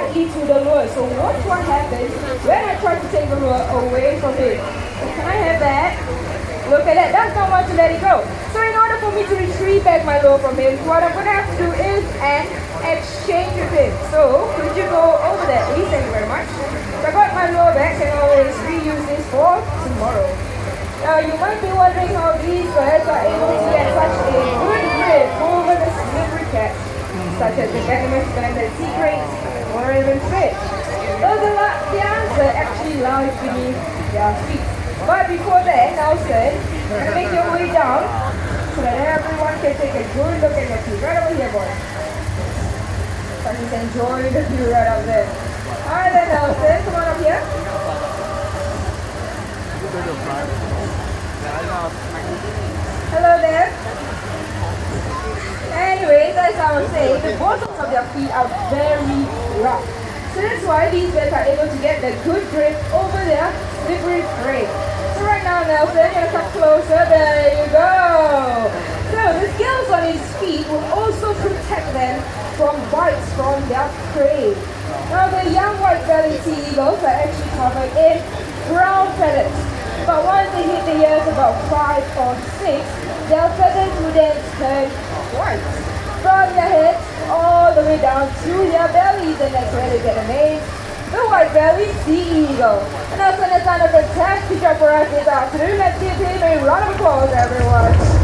tightly to the lure. So watch what happens when I try to take the lure away from him. So can I have that? Look at that, that's not want to let it go. So in order for me to retrieve back my lure from him, what I'm going to have to do is an exchange with him. So could you go over there, please? Thank you very much. So I got my lure back and always reuse this for tomorrow. Now you might be wondering how these birds are able to get such a good grip over the slippery catch, such as the venomous banded sea grapes or even fish. Well, the answer actually lies beneath their feet. But before that, Nelson, make your way down so that everyone can take a good look at your feet. Right over here, boy. So you can enjoy the view right up there. Alright then, Nelson, come on up here. Hello there. Anyways, as I was saying, the bottoms of their feet are very rough. So that's why these birds are able to get the good grip over their slippery prey. So right now, Nelson, you're gonna come closer. There you go. So the scales on his feet will also protect them from bites from their prey. Now the young white-bellied sea eagles are actually covered in brown feathers. But once they hit the years about 5 or 6, their feathers will then turn white. From their heads all the way down to their bellies, and that's where they get the name, the white-bellied sea eagle. And also, that's done a fantastic job for us this afternoon. Let's give him a round of applause, everyone.